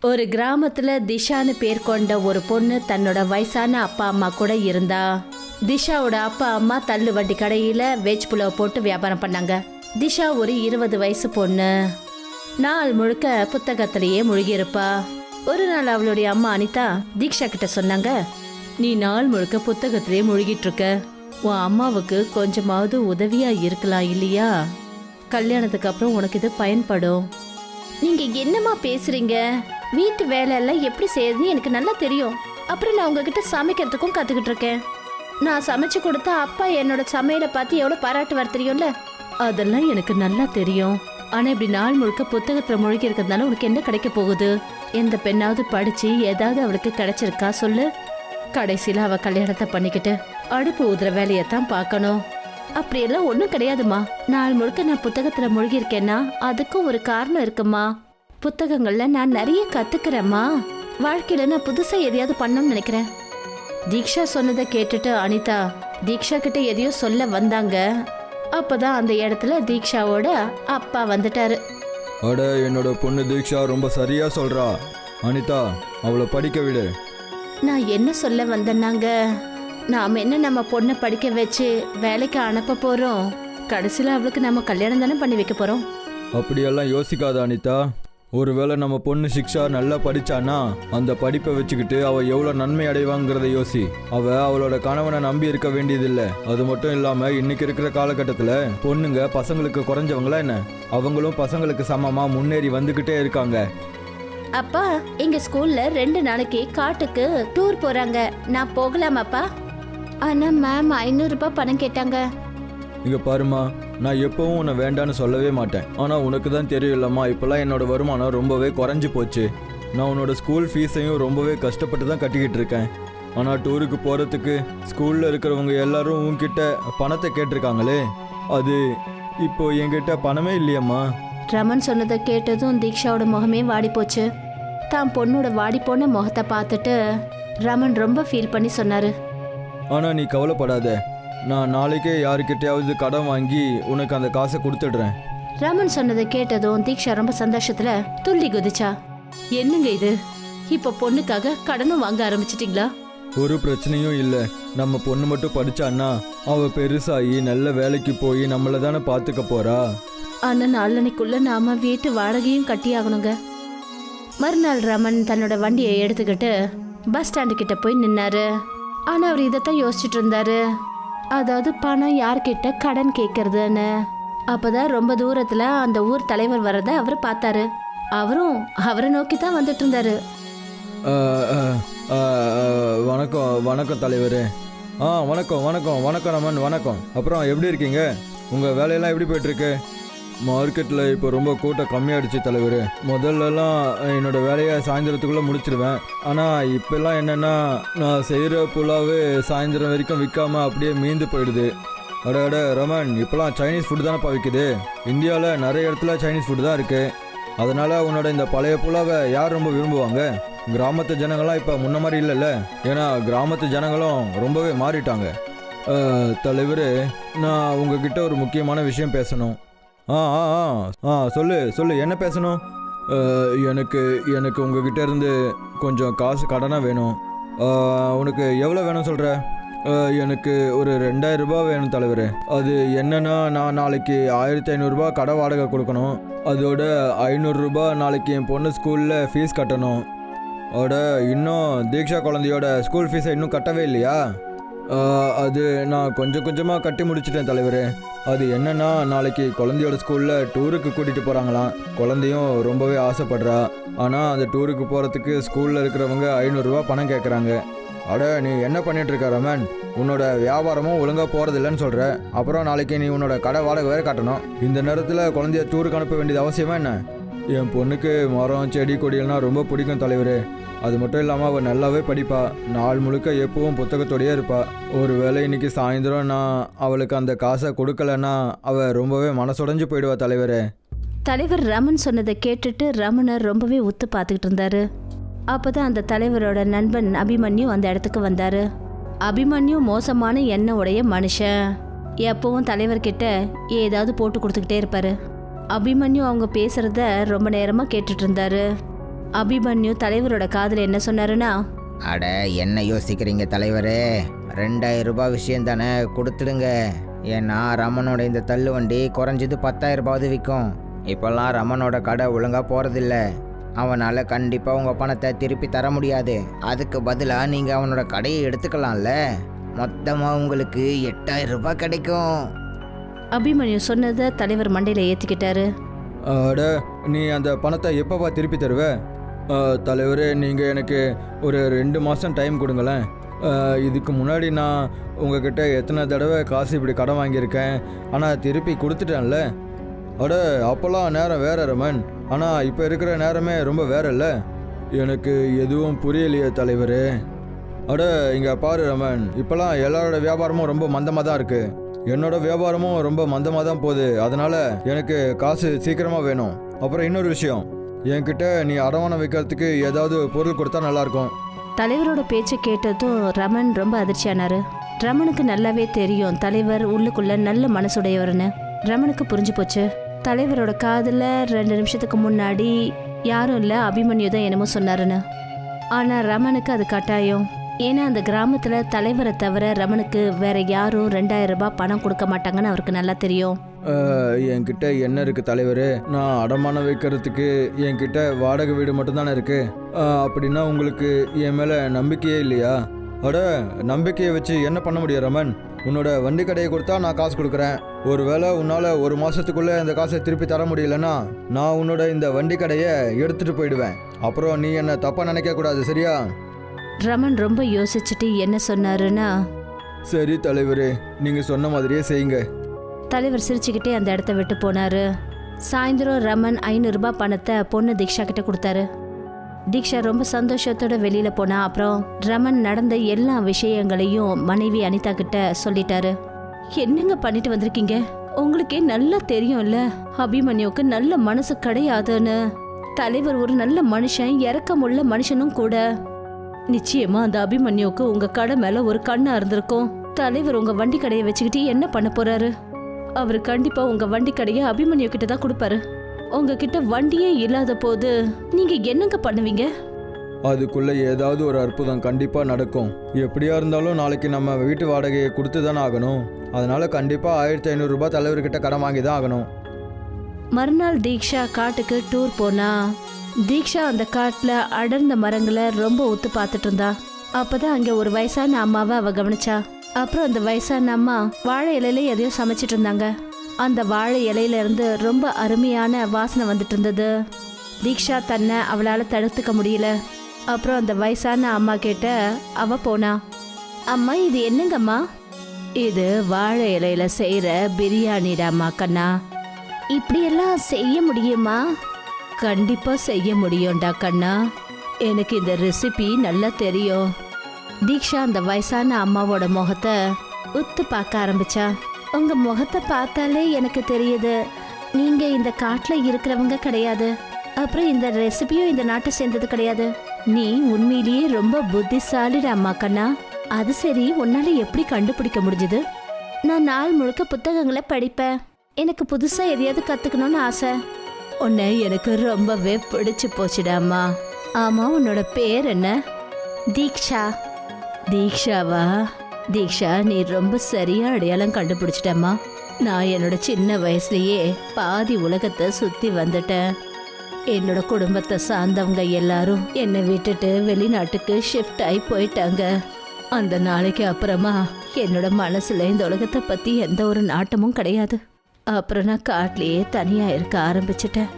ஒரு கிராமத்துல திஷான்னு பேர் கொண்ட ஒரு பொண்ணு தன்னோட வயசான அப்பா அம்மா கூட இருந்தா. திஷாவோட அப்பா அம்மா தள்ளு வண்டி கடையில வெஜ் புலாவ் போட்டு வியாபாரம் பண்ணாங்க. திஷா ஒரு 20 வயசு பொண்ணு. நாள் முழுக்க புத்தகத்திலேயே முழுகியிருப்பா. ஒரு நாள் அவளுடைய அம்மா அனிதா தீக்ஷா கிட்ட சொன்னாங்க, நீ நாள் முழுக்க புத்தகத்திலேயே முழுகிட்டு இருக்க, உன் அம்மாவுக்கு கொஞ்சமாவது உதவியா இருக்கலாம் இல்லையா? கல்யாணத்துக்கு அப்புறம் உனக்கு இது பயன்படும். நீங்க என்னமா பேசுறீங்க? வீட்டு வேலை எல்லாம் எப்படி செய்யறதுன்னு எனக்கு நல்லா தெரியும். அப்புறம் நான் உங்ககிட்ட சமைக்கிறதுக்கும் கத்துக்கிட்டு இருக்கேன். நான் சமைச்சு கொடுத்தா அப்பா என்னோட சமையலை பார்த்து எவ்வளவு பாராட்டுவார் தெரியும்ல? அதெல்லாம் எனக்கு நல்லா தெரியும். ஆனா இப்படி நாள் முழுக்க புத்தகத்துல மூழ்கி இருக்கிறதுனால உனக்கு என்ன கிடைக்க போகுது? எந்த பெண்ணாவது படிச்சு ஏதாவது அவளுக்கு கிடைச்சிருக்கா சொல்லு? கடைசியில அவ கல்யாணத்தை பண்ணிக்கிட்டு அடுப்பு ஊதுற வேலையத்தான் பார்க்கணும். அப்படியெல்லாம் ஒன்றும் கிடையாதுமா. நாள் முழுக்க நான் புத்தகத்துல மூழ்கி இருக்கேன்னா அதுக்கும் ஒரு காரணம் இருக்குமா. புத்தகங்கள்ல நான் நிறைய கத்துக்கிறேம்மா. வாழ்க்கையில நான் புதுசா எதையாவது பண்ணணும்னு நினைக்கிறேன். தீக்ஷா சொன்னதை கேட்டுட்டு அனிதா தீக்ஷா கிட்ட எதையோ சொல்ல வந்தாங்க. அப்பதான் அந்த இடத்துல தீக்ஷாவோட அப்பா வந்துட்டாரு. அட, என்னோட பொண்ணு தீக்ஷா ரொம்ப சரியா சொல்றா. அனிதா, அவளை படிக்க விடு. நான் என்ன சொல்ல வந்தேன்னாங்க, நாம என்ன நம்ம பொண்ணை படிக்க வச்சு வேலைக்கு அனுப்ப போறோம்? கடைசியில அவளுக்கு நம்ம கல்யாணம் தானே பண்ணி வைக்க போறோம். அப்படியெல்லாம் யோசிக்காத அனிதா. ஒருவேளை நம்ம பொண்ணு சிக்ஷா நல்லா படிச்சானா அந்த படிப்பை வச்சுக்கிட்டு அவள் எவ்வளோ நன்மை அடைவாங்கிறத யோசி. அவளோட கணவனை நம்பி இருக்க வேண்டியதில்லை. அது மட்டும் இல்லாமல் இன்னைக்கு இருக்கிற காலகட்டத்தில் பொண்ணுங்க பசங்களுக்கு குறைஞ்சவங்களா என்ன? அவங்களும் பசங்களுக்கு சமமா முன்னேறி வந்துகிட்டே இருக்காங்க. அப்பா, எங்க ஸ்கூல்ல 2 நாளைக்கு காட்டுக்கு டூர் போறாங்க. நான் போகலாமாப்பா? ஆனா மேம் 500 ரூபாய் பணம் கேட்டாங்க. இங்க பாருமா, நான் எப்பவும் உன்னை வேண்டான்னு சொல்லவே மாட்டேன். ஆனால் உனக்கு தான் தெரியும் இல்லம்மா, இப்போல்லாம் என்னோட வருமானம் ரொம்பவே குறைஞ்சி போச்சு. நான் உன்னோட ஸ்கூல் ஃபீஸையும் ரொம்பவே கஷ்டப்பட்டு தான் கட்டிக்கிட்டு இருக்கேன். ஆனால் டூருக்கு போகிறதுக்கு ஸ்கூலில் இருக்கிறவங்க எல்லாரும் உன்கிட்ட பணத்தை கேட்டிருக்காங்களே, அது இப்போ என்கிட்ட பணமே இல்லையம்மா. ரமன் சொன்னதை கேட்டதும் தீக்ஷாவோட முகமே வாடி போச்சு. தான் பொண்ணோட வாடி போன முகத்தை பார்த்துட்டு ரமன் ரொம்ப ஃபீல் பண்ணி சொன்னாரு, ஆனால் நீ கவலைப்படாத, நான் நாளைக்கே யாருக்கிட்டையாவது கடன் வாங்கி உனக்கு அந்த காசை கொடுத்துடுறேன். ரமன் சொன்னதை கேட்டதும் தீக்ஷா ரொம்ப சந்தோஷத்துல துள்ளி குதிச்சா. என்னங்க இது, இப்ப பொண்ணுக்காக கடனும் வாங்க ஆரம்பிச்சிட்டீங்களா? ஒரு பிரச்சனையும் இல்லை. நம்ம பொண்ணு மட்டும் படிச்சான்னா அவ பெருசாகி நல்ல வேலைக்கு போய் நம்மளை தானே பார்த்துக்க போறா. ஆனா நாளன்னைக்குள்ள நாம வீட்டு வாடகையும் கட்டி ஆகணுங்க. மறுநாள் ரமன் தன்னோட வண்டியை எடுத்துக்கிட்டு பஸ் ஸ்டாண்டு கிட்ட போய் நின்னாரு. ஆனா அவர் இதைத்தான் யோசிச்சுட்டு இருந்தாரு, அதாவது பணம் யார்கிட்ட கடன் கேட்கறதுன்னு. அப்பதான் ரொம்ப தூரத்துல அந்த ஊர் தலைவர் வர்றத அவர் பார்த்தாரு. அவரும் அவரை நோக்கி தான் வந்துட்டு இருந்தாரு. வணக்கம் தலைவரே. வணக்கம் வணக்கம் வணக்கம் ரமன், வணக்கம். அப்புறம் எப்படி இருக்கீங்க? உங்கள் வேலையெல்லாம் எப்படி போயிட்டுருக்கு? மார்க்கெட்டில் இப்போ ரொம்ப கூட்டம் கம்மியாகிடுச்சு தலைவர். முதல்லலாம் என்னோட வேலையை சாயந்தரத்துக்குள்ளே முடிச்சிடுவேன். ஆனால் இப்போல்லாம் என்னென்னா, நான் செய்கிற புலாவே சாயந்தரம் வரைக்கும் விற்காமல் அப்படியே மீந்து போயிடுது. அட ரமன், இப்போலாம் சைனீஸ் ஃபுட்டு தானேப்பா விற்குது. இந்தியாவில் நிறைய இடத்துல சைனீஸ் ஃபுட்டு தான் இருக்குது. அதனால் உன்னோட இந்த பழைய புலாவை யார் ரொம்ப விரும்புவாங்க? கிராமத்து ஜனங்கள்லாம் இப்போ முன்ன மாதிரி இல்லைல்ல. ஏன்னா கிராமத்து ஜனங்களும் ரொம்பவே மாறிட்டாங்க. தலைவர், நான் உங்ககிட்ட ஒரு முக்கியமான விஷயம் பேசணும். சொல்லு என்ன பேசணும்? எனக்கு உங்ககிட்ட இருந்து கொஞ்சம் காசு கடனாக வேணும். உனக்கு எவ்வளோ வேணும் சொல்கிற? எனக்கு ஒரு 2000 ரூபாய் வேணும் தலைவர். அது என்னன்னா, நான் நாளைக்கு 1500 ரூபாய் கடை வாடகை கொடுக்கணும். அதோட 500 ரூபாய் நாளைக்கு என் பொண்ணு ஸ்கூலில் ஃபீஸ் கட்டணும். இன்னும் தீக்ஷா குழந்தையோட ஸ்கூல் ஃபீஸை இன்னும் கட்டவே இல்லையா? அது நான் கொஞ்சம் கொஞ்சமாக கட்டி முடிச்சிட்டேன் தலைவர். அது என்னன்னா, நாளைக்கு குழந்தையோட ஸ்கூலில் டூருக்கு கூட்டிகிட்டு போகிறாங்களாம். குழந்தையும் ரொம்பவே ஆசைப்படுறா. ஆனால் அந்த டூருக்கு போகிறதுக்கு ஸ்கூலில் இருக்கிறவங்க 500 ரூபா பணம் கேட்குறாங்க. நீ என்ன பண்ணிட்டு இருக்க ரமன்? உன்னோட வியாபாரமும் ஒழுங்காக போகிறதில்லன்னு சொல்கிற. அப்புறம் நாளைக்கு நீ உன்னோட கடை வாடகை வேறு கட்டணும். இந்த நேரத்தில் குழந்தைய டூருக்கு அனுப்ப வேண்டியது அவசியமா என்ன? என் பொண்ணுக்கு மரம் செடி கொடியெல்லாம் ரொம்ப பிடிக்கும் தலைவர். அது மட்டும் இல்லாமல் அவள் நல்லாவே படிப்பா. நாள் முழுக்க எப்பவும் புத்தகத்தோடையே இருப்பா. ஒரு வேளை இன்னைக்கு சாயந்தரம் நான் அவளுக்கு அந்த காசை கொடுக்கலன்னா அவள் ரொம்பவே மனசுடைஞ்சு போயிடுவா தலைவரே. தலைவர் ரமன் சொன்னதை கேட்டுட்டு ரமனை ரொம்பவே உத்து பார்த்துக்கிட்டு இருந்தாரு. அப்பதான் அந்த தலைவரோட நண்பன் அபிமன்யு அந்த இடத்துக்கு வந்தாரு. அபிமன்யு மோசமான எண்ணம் உடைய மனுஷன். எப்பவும் தலைவர்கிட்ட ஏதாவது போட்டு கொடுத்துக்கிட்டே இருப்பாரு. அபிமன்யு அவங்க பேசுறத ரொம்ப நேரமா கேட்டுட்டு இருந்தாரு. அபிமன்யு தலைவரோட காதுல என்ன சொன்னாருன்னா, அட என்ன யோசிக்கிறீங்க தலைவரே, 2000 ரூபாய் விஷயம் தானே, கொடுத்துடுங்க. ஏன்னா ரமனோட இந்த தள்ளு வண்டி குறைஞ்சது 10,000 ரூபாவது விற்கும். இப்போல்லாம் ரமனோட கடை ஒழுங்காக போகிறதில்ல. அவனால் கண்டிப்பாக உங்கள் பணத்தை திருப்பி தர முடியாது. அதுக்கு பதிலாக நீங்கள் அவனோட கடையை எடுத்துக்கலாம்ல. மொத்தமாக உங்களுக்கு 8,000 ரூபாய் கிடைக்கும். அபிமன்யு சொன்னதை தலைவர் மண்டையில ஏத்திக்கிட்டாரு. அட நீ அந்த பணத்தை எப்போப்பா திருப்பி தருவ? தலைவரே, நீங்கள் எனக்கு ஒரு 2 மாதம் டைம் கொடுங்களேன். இதுக்கு முன்னாடி நான் உங்ககிட்ட எத்தனை தடவை காசு இப்படி கடன் வாங்கியிருக்கேன், ஆனால் திருப்பி கொடுத்துட்டேன்ல. அட அப்போல்லாம் நேரம் வேற ரமன், ஆனால் இப்போ இருக்கிற நேரமே ரொம்ப வேற இல்லை. எனக்கு எதுவும் புரியலையே தலைவரே. அட இங்கே பாரு ரமன், இப்போல்லாம் எல்லாரோட வியாபாரமும் ரொம்ப மந்தமாக தான் இருக்குது. என்னோட வியாபாரமும் ரொம்ப மந்தமாக தான் போகுது. அதனால் எனக்கு காசு சீக்கிரமாக வேணும். அப்புறம் இன்னொரு விஷயம், என்கிட்ட நீ அடமானம் வைக்கிறதுக்கு ஏதாவது பொருள் கொடுத்தா நல்லாயிருக்கும். தலைவரோட பேச்சை கேட்டதும் ரமன் ரொம்ப அதிர்ச்சியானாரு. ரமனுக்கு நல்லாவே தெரியும் தலைவர் உள்ளுக்குள்ள நல்ல மனசுடையவர்னு. ரமனுக்கு புரிஞ்சு போச்சு. தலைவரோட காதுல 2 நிமிஷத்துக்கு முன்னாடி யாரும் இல்லை, அபிமன்யு தான் என்னமோ சொன்னாருன்னு. ஆனா ரமனுக்கு அது கட்டாயம். ஏன்னா அந்த கிராமத்துல தலைவரை தவிர ரமனுக்கு வேற யாரும் 2000 ரூபாய் பணம் கொடுக்க மாட்டாங்கன்னு அவருக்கு நல்லா தெரியும். என்கிட்ட என்ன இருக்குது தலைவர்? நான் அடமானம் வைக்கிறதுக்கு என்கிட்ட வாடகை வீடு மட்டும்தானே இருக்குது. அப்படின்னா உங்களுக்கு என் மேலே நம்பிக்கையே இல்லையா? அட நம்பிக்கையை வச்சு என்ன பண்ண முடியும் ரமன்? உன்னோட வண்டி கடையை கொடுத்தா நான் காசு கொடுக்குறேன். ஒருவேளை உன்னால் 1 மாதத்துக்குள்ளே இந்த காசை திருப்பி தர முடியலன்னா நான் உன்னோட இந்த வண்டி கடையை எடுத்துகிட்டு போயிடுவேன். அப்புறம் நீ என்ன தப்பாக நினைக்கக்கூடாது, சரியா? ரமன் ரொம்ப யோசிச்சுட்டு என்ன சொன்னாருன்னா, சரி தலைவரே, நீங்கள் சொன்ன மாதிரியே செய்யுங்க. தலைவர் சிரிச்சுக்கிட்டே அந்த இடத்த விட்டு போனாரு. சாயந்தரம் ரமன் 500 ரூபாய் பணத்தை பொண்ணு தீக்ஷா கிட்ட கொடுத்தாரு. தீக்ஷா ரொம்ப சந்தோஷத்தோட வெளியில போனா. அப்புறம் ரமன் நடந்த எல்லா விஷயங்களையும் மனைவி அனிதா கிட்ட சொல்லிட்டாரு. என்னங்க பண்ணிட்டு வந்திருக்கீங்க? உங்களுக்கே நல்லா தெரியும்ல அபிமன்யுக்கு நல்ல மனசு கிடையாதுன்னு. தலைவர் ஒரு நல்ல மனுஷன், இரக்கமுள்ள மனுஷனும் கூட. நிச்சயமா அந்த அபிமன்யுக்கு உங்க கடை மேல ஒரு கண்ணா இருந்திருக்கும். தலைவர் உங்க வண்டி கடையை வச்சுக்கிட்டு என்ன பண்ண போறாரு? அவர் கண்டிப்பா உங்க வண்டி கடையை அபிமன்யு கிட்ட தான் கொடுப்பாரு. உங்ககிட்ட வண்டியே இல்லாத போது நீங்க என்னங்க பண்ணுவீங்க? அதுக்குள்ள ஏதாவது ஒரு அற்புதம் கண்டிப்பா நடக்கும். எப்படியா இருந்தாலும் நாளைக்கு நம்ம வீட்டு வாடகையை கொடுத்து தானே ஆகணும். அதனால கண்டிப்பா 1500 ரூபாய் தலைவர்கிட்ட கடன் வாங்கி தான் ஆகணும். மறுநாள் தீக்ஷா காட்டுக்கு டூர் போனா. தீக்ஷா அந்த காட்டுல அடர்ந்த மரங்களை ரொம்ப ஒத்து பார்த்துட்டு இருந்தா. அப்பதான் அங்க ஒரு வயசான அம்மாவை அவ கவனிச்சா. அப்புறம் அந்த வயசான அம்மா வாழை இலையில எதையோ சமைச்சிட்டு இருந்தாங்க. அந்த வாழை இலையில இருந்து ரொம்ப அருமையான வாசனை வந்துட்டு இருந்தது. தீக்ஷா தன்னை அவளால தடுத்துக்க முடியல. அப்புறம் அந்த வயசான அம்மா கிட்ட அவ போனா. அம்மா, இது என்னங்கம்மா? இது வாழை இலையில செய்யற பிரியாணிடாமா கண்ணா. இப்படியெல்லாம் செய்ய முடியுமா? கண்டிப்பா செய்ய முடியும்டா கண்ணா. எனக்கு இந்த ரெசிபி நல்லா தெரியும். தீக்ஷா அந்த வயசான அம்மாவோட முகத்தை உத்து பார்க்க ஆரம்பிச்சா. உங்க முகத்தை பார்த்தாலே எனக்கு தெரியுது நீங்க இந்த காட்டுல இருக்கிறவங்க கிடையாது. அப்புறம் இந்த ரெசிபியும் இந்த நாட்டை சேர்ந்தது கிடையாது. நீ உண்மையிலேயே ரொம்ப புத்திசாலிடா அம்மா கண்ணா. அது சரி, உன்னால எப்படி கண்டுபிடிக்க முடிஞ்சது? நான் நாள் முழுக்க புத்தகங்களை படிப்பேன். எனக்கு புதுசா எதையாவது கத்துக்கணும்னு ஆசை. உன்னை எனக்கு ரொம்பவே பிடிச்சு போச்சுடாமா. ஆமா, உன்னோட பேர் என்ன? தீக்ஷா. தீக்ஷாவா? தீக்ஷா, நீ ரொம்ப சரியா அடையாளம் கண்டுபிடிச்சிட்டம்மா. நான் என்னோட சின்ன வயசுலயே பாதி உலகத்தை சுத்தி வந்துட்டேன். என்னோட குடும்பத்தை சார்ந்தவங்க எல்லாரும் என்னை விட்டுட்டு வெளிநாட்டுக்கு ஷிஃப்ட் ஆகி போயிட்டாங்க. அந்த நாளைக்கு அப்புறமா என்னோட மனசுல இந்த உலகத்தை பத்தி எந்த ஒரு நாட்டமும் கிடையாது. அப்புறம் நான் காட்டிலேயே தனியா இருக்க ஆரம்பிச்சிட்டேன்.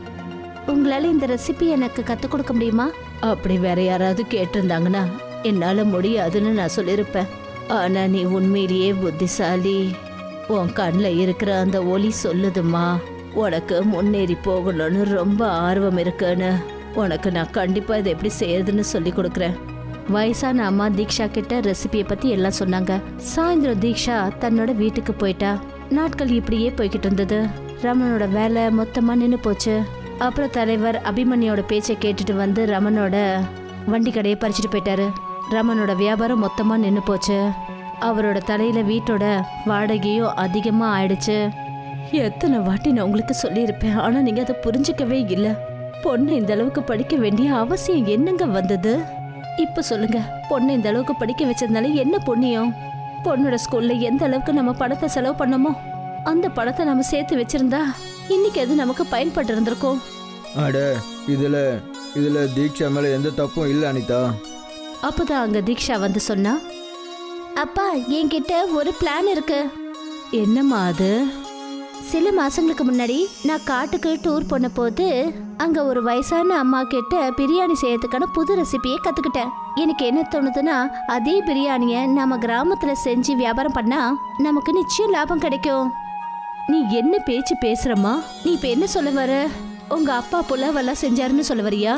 உங்களால இந்த ரெசிபி எனக்கு கற்றுக் கொடுக்க முடியுமா? அப்படி வேற யாராவது கேட்டிருந்தாங்கன்னா என்னால முடியாதுன்னு நான் சொல்லியிருப்பேன். ஆனா நீ உண்மையிலேயே புத்திசாலி. உன் கண்ணில் இருக்கிற அந்த ஒளி சொல்லுதுமா, உனக்கு முன்னேறி போகணும்னு ரொம்ப ஆர்வம் இருக்குன்னு. உனக்கு நான் கண்டிப்பா இதை எப்படி செய்யறதுன்னு சொல்லி கொடுக்குறேன். வயசான அம்மா தீக்ஷா கிட்ட ரெசிபியை பத்தி எல்லாம் சொன்னாங்க. சாயந்தரம் தீக்ஷா தன்னோட வீட்டுக்கு போயிட்டா. நாட்கள் இப்படியே போய்கிட்டு இருந்தது. ரமனோட வேலை மொத்தமா நின்று போச்சு. அப்புறம் தலைவர் அபிமன்யோட பேச்சை கேட்டுட்டு வந்து ரமனோட வண்டி கடையை பறிச்சுட்டு போயிட்டாரு. ரமனோட வியாபாரம் மொத்தமா நின்று போச்சு. அவரோட தலையில வீட்டோட வாடகையும் அதிகமா ஆயிடுச்சு. எத்தனை வாட்டி நான் உங்களுக்கு சொல்லியிருப்பேன், ஆனா நீங்க அதை புரிஞ்சுக்கவே இல்லை. பொண்ணு இந்த அளவுக்கு படிக்க வேண்டிய அவசியம் என்னங்க வந்தது? இப்ப சொல்லுங்க, பொண்ணு இந்த அளவுக்கு படிக்க வச்சதுனால என்ன புண்ணியம்? பொண்ணோட ஸ்கூல்ல எந்த அளவுக்கு நம்ம பணத்தை செலவு பண்ணோமோ அந்த பணத்தை நம்ம சேர்த்து வச்சிருந்தா இன்னைக்கு அது நமக்கு பயன்பட்டு இருந்திருக்கும். அட இதுல தீக்ஷா மேல எந்த தப்பும் இல்லை அனிதா. அப்பதான் அங்க தீக்ஷா வந்து சொன்னா, அப்பா என்கிட்ட ஒரு பிளான் இருக்கு. என்னம்மா அது? சில மாசங்களுக்கு முன்னாடி நான் காட்டுக்கு டூர் போன போது அங்க ஒரு வயசான அம்மா கிட்ட பிரியாணி செய்யறதுக்கான புது ரெசிபியை கத்துக்கிட்டேன். எனக்கு என்ன தோணுதுன்னா, அதே பிரியாணிய நம்ம கிராமத்துல செஞ்சு வியாபாரம் பண்ணா நமக்கு நிச்சயம் லாபம் கிடைக்கும். நீ என்ன பேச்சு பேசுறமா? நீ இப்ப என்ன சொல்ல வர? உங்க அப்பா புலாவெல்லாம் செஞ்சாருன்னு சொல்ல வரியா?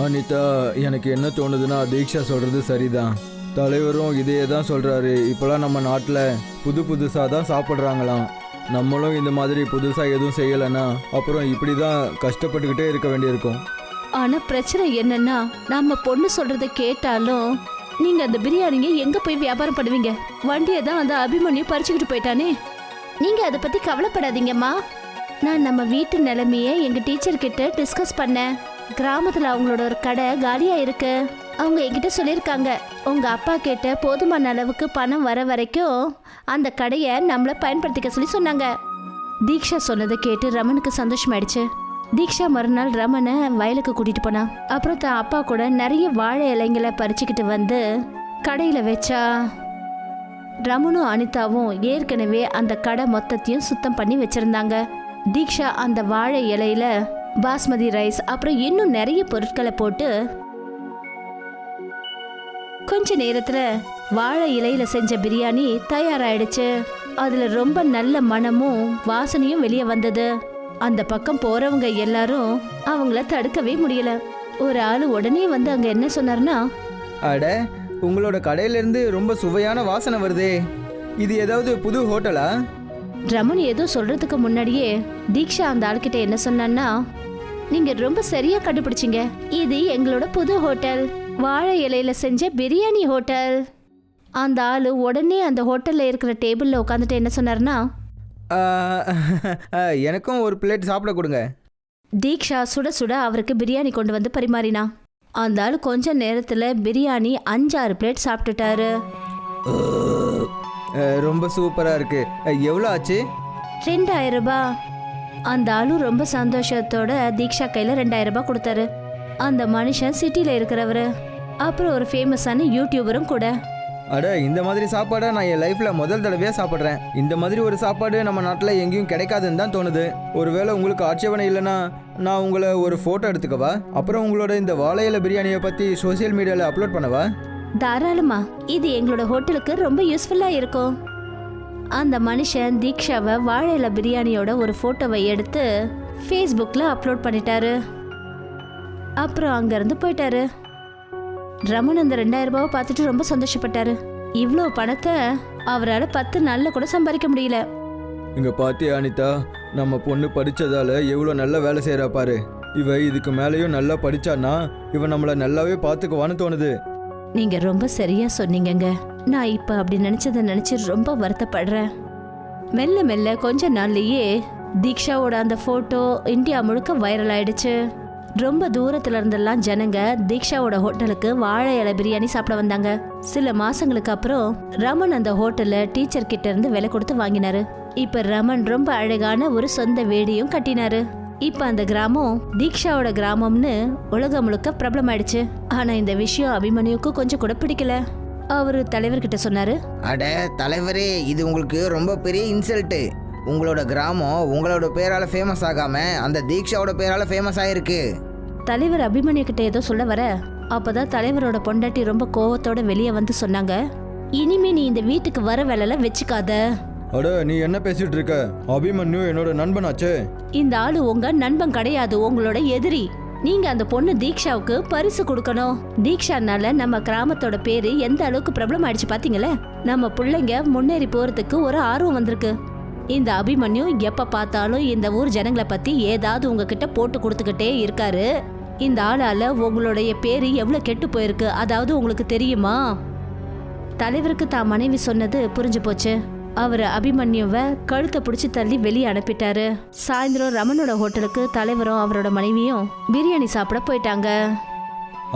அனிதா, எனக்கு என்ன தோணுதுன்னா தீக்ஷா சொல்றது சரிதான். தலைவரும் இதையே தான் சொல்றாரு. இப்போலாம் நம்ம நாட்டில் புதுசாக தான் சாப்பிட்றாங்களாம். நம்மளும் இந்த மாதிரி புதுசாக எதுவும் செய்யலைன்னா அப்புறம் இப்படி தான் கஷ்டப்பட்டுக்கிட்டே இருக்க வேண்டியிருக்கும். ஆனா பிரச்சனை என்னன்னா, நம்ம பொண்ணு சொல்றதை கேட்டாலும் நீங்க அந்த பிரியாணியை எங்க போய் வியாபாரம் பண்ணுவீங்க? வண்டியை தான் அந்த அபிமன்யு பறிச்சுக்கிட்டு போயிட்டானே. நீங்க அதை பத்தி கவலைப்படாதீங்கம்மா. நான் நம்ம வீட்டு நிலைமையை எங்க டீச்சர் கிட்ட டிஸ்கஸ் பண்ணேன். கிராமத்துல அவங்களோட ஒரு கடை காலியா இருக்கு. அவங்க என்கிட்ட சொல்லியிருக்காங்க, உங்க அப்பா கிட்ட போதுமான அளவுக்கு பணம் வர வரைக்கும் அந்த கடையை நம்மள பயன்படுத்திக்க சொல்லி சொன்னாங்க. தீக்ஷா சொன்னதை கேட்டு ரமனுக்கு சந்தோஷமாயிடுச்சு. தீக்ஷா மறுநாள் ரமனை வயலுக்கு கூட்டிட்டு போனா. அப்புறம் தான் அப்பா கூட நிறைய வாழை இலைங்களை பறிச்சுக்கிட்டு வந்து கடையில வச்சா. ரமனும் அனிதாவும் ஏற்கனவே அந்த கடை மொத்தத்தையும் சுத்தம் பண்ணி வச்சிருந்தாங்க. தீக்ஷா அந்த வாழை இலையில பாஸ்மதி ரைஸ் அப்புறம் இன்னும் நிறைய பொருட்களை போட்டு கொஞ்ச நேரத்துல வாழை இலையில செஞ்ச பிரியாணி தயாராயிடுச்சு. அதுல ரொம்ப நல்ல மணமும் வாசனையும் வெளியே வந்தது. அந்த பக்கம் போறவங்க எல்லாரும் அவங்கள தடுக்கவே முடியல. ஒரு ஆளு உடனே வந்து அங்க என்ன சொன்னார்னா, அட, உங்களோட கடையிலேருந்து ரொம்ப சுவையான வாசனை வருதே. இது ஏதாவது புது ஹோட்டலா? ரமன் ஏதோ சொல்றதுக்கு முன்னாடியே தீக்ஷா அந்த ஆள்கிட்ட என்ன சொன்னான்னா, நீங்க ரொம்ப சரியா கண்டுபிடிச்சிங்க. இது எங்களோட புது ஹோட்டல், வாழை இலையில செஞ்ச பிரியாணி ஹோட்டல். அந்த ஆளு உடனே அந்த ஹோட்டல்ல இருக்கிற டேபிள்ல உட்காந்துட்டு என்ன சொன்னார்னா, எனக்கும் ஒரு பிளேட் சாப்பிட கொடுங்க. தீக்ஷா சுட சுட அவருக்கு பிரியாணி கொண்டு வந்து பரிமாறினா. அந்த ஆள் கொஞ்ச நேரத்துல பிரியாணி 5-6 பிளேட் சாப்பிட்டுட்டாரு. ரொம்ப சூப்பரா இருக்கு. எவ்வளோ ஆச்சு? 2000 ரூபாய். அந்த ஆளு ரொம்ப சந்தோஷத்தோட தீக்ஷா கையில 2000 ரூபாய் கொடுத்தாரு. அந்த மனுஷன் சிட்டில இருக்கிறவரு, அப்புறம் ஒரு ஃபேமஸான யூடியூபரும் கூட. அட, இந்த மாதிரி சாப்பாடை நான் என் லைஃப்பில் முதல் தடவையாக சாப்பிட்றேன். இந்த மாதிரி ஒரு சாப்பாடு நம்ம நாட்டில் எங்கேயும் கிடைக்காதுன்னு தான் தோணுது. ஒருவேளை உங்களுக்கு ஆட்சேபனை இல்லைன்னா நான் உங்களை ஒரு ஃபோட்டோ எடுத்துக்கவா? அப்புறம் உங்களோட இந்த வாழை இலை பிரியாணியை பற்றி சோஷியல் மீடியாவில் அப்லோட் பண்ணவா? தாராளமா, இது எங்களோட ஹோட்டலுக்கு ரொம்ப யூஸ்ஃபுல்லா இருக்கும். அந்த மனுஷன் தீக்ஷாவை வாழை இலை பிரியாணியோட ஒரு ஃபோட்டோவை எடுத்து ஃபேஸ்புக்கில் அப்லோட் பண்ணிட்டாரு. அப்புறம் அங்கேருந்து போயிட்டாரு. ரமன் அந்த 2000 ரூபாவை பார்த்துட்டு ரொம்ப சந்தோஷப்பட்டாரு. இவ்வளோ பணத்தை அவரால் 10 நாளில் கூட சம்பாதிக்க முடியல. இங்கே பார்த்தியா அனிதா, நம்ம பொண்ணு படித்ததால் எவ்வளோ நல்ல வேலை செய்கிறா பாரு. இவ இதுக்கு மேலேயும் நல்லா படித்தான்னா இவன் நம்மளை நல்லாவே பார்த்துக்குவான்னு தோணுது. நீங்க ரொம்ப சரியா சொன்னீங்கங்க. நான் இப்ப அப்படி நினைச்சதை நினைச்சு ரொம்ப வருத்தப்படுறேன். மெல்ல மெல்ல கொஞ்ச நாள்லயே தீக்ஷாவோட அந்த போட்டோ இந்தியா முழுக்க வைரல் ஆயிடுச்சு. ரொம்ப தூரத்துல இருந்தெல்லாம் ஜனங்க தீக்ஷாவோட ஹோட்டலுக்கு வாழை இலை பிரியாணி சாப்பிட வந்தாங்க. சில மாசங்களுக்கு அப்புறம் ரமன் அந்த ஹோட்டல்ல டீச்சர் கிட்ட இருந்து விலை கொடுத்து வாங்கினாரு. இப்ப ரமன் ரொம்ப அழகான ஒரு சொந்த வீடையும் கட்டினாரு. இப்ப அந்த கிராமம் தீக்ஷாவோட கிராமம்னு உலகம் முழுக்க பிரபலம் ஆயிடுச்சு. ஆனா இந்த விஷயம் அபிமன்யுக்கு கொஞ்சம் கூட பிடிக்கல. அவரு தலைவர்கிட்ட சொன்னாரு, அட தலைவரே, இது உங்களுக்கு ரொம்ப பெரிய இன்சல்ட்டு. உங்களோட கிராமம் உங்களோட பேரால ஃபேமஸ் ஆகாம அந்த தீக்ஷாவோட பேரால ஃபேமஸ் ஆயிருக்கு. தலைவர் அபிமன்யு கிட்ட ஏதோ சொல்ல வர, அப்பதான் தலைவரோட பொண்டாட்டி ரொம்ப கோவத்தோட வெளியே வந்து சொன்னாங்க, இனிமே நீ இந்த வீட்டுக்கு வர வேலைல வச்சுக்காத. அட, நீ என்ன பேசிட்டு இருக்க? அபிமன்யு என்னோட நண்பனாச்சே. இந்த ஆளு உங்க நண்பன் கிடையாது, உங்களோட எதிரி. நீங்க அந்த பொண்ணு தீக்ஷாவுக்கு பரிசு கொடுக்கணும். தீக்ஷானால நம்ம கிராமத்தோட பேரு எந்த அளவுக்கு பிரபலம் ஆயிடுச்சு பாத்தீங்களே. நம்ம பிள்ளைங்க முன்னேறி போறதுக்கு ஒரு ஆர்வம் வந்திருக்கு. இந்த அபிமன்யு எப்ப பார்த்தாலும் இந்த ஊர் ஜனங்களை பத்தி ஏதாவது உங்ககிட்ட போட்டு கொடுத்துக்கிட்டே இருக்காரு. இந்த ஆளால உங்களுடைய பேரு எவ்வளவு கெட்டு போயிருக்கு, அதாவது உங்களுக்கு தெரியுமா? தலைவருக்கு தான் மனைவி சொன்னது புரிஞ்சு போச்சு. அவர் அபிமன்யுவை கழுத்தை பிடிச்சி தள்ளி வெளியே அனுப்பிட்டாரு. சாயந்தரம் ரமனோட ஹோட்டலுக்கு தலைவரும் அவரோட மனைவியும் பிரியாணி சாப்பிட போயிட்டாங்க.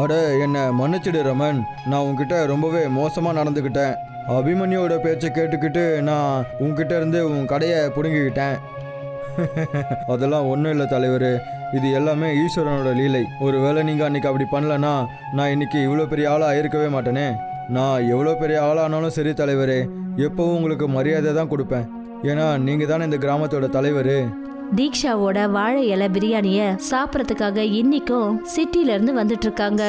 அட என்னை மன்னிச்சிடு ரமன், நான் உன்கிட்ட ரொம்பவே மோசமாக நடந்துக்கிட்டேன். அபிமன்யோட பேச்சை கேட்டுக்கிட்டு நான் உன்கிட்ட இருந்து உன் கடையை பிடுங்கிக்கிட்டேன். அதெல்லாம் ஒன்றும் இல்லை தலைவர், இது எல்லாமே ஈஸ்வரனோட லீலை. ஒருவேளை நீங்கள் அன்றைக்கி அப்படி பண்ணலன்னா நான் இன்னைக்கு இவ்வளோ பெரிய ஆளாக இருக்கவே மாட்டேனே. நான் எவ்வளோ பெரிய ஆளானாலும் சரி தலைவரே, எப்போவும் உங்களுக்கு மரியாதை தான் கொடுப்பேன். ஏன்னா நீங்கள் தானே இந்த கிராமத்தோட தலைவர். தீக்ஷாவோட வாழை இலை பிரியாணிய சாப்பிட்றதுக்காக இன்னைக்கும் சிட்டில இருந்து வந்துட்டு இருக்காங்க.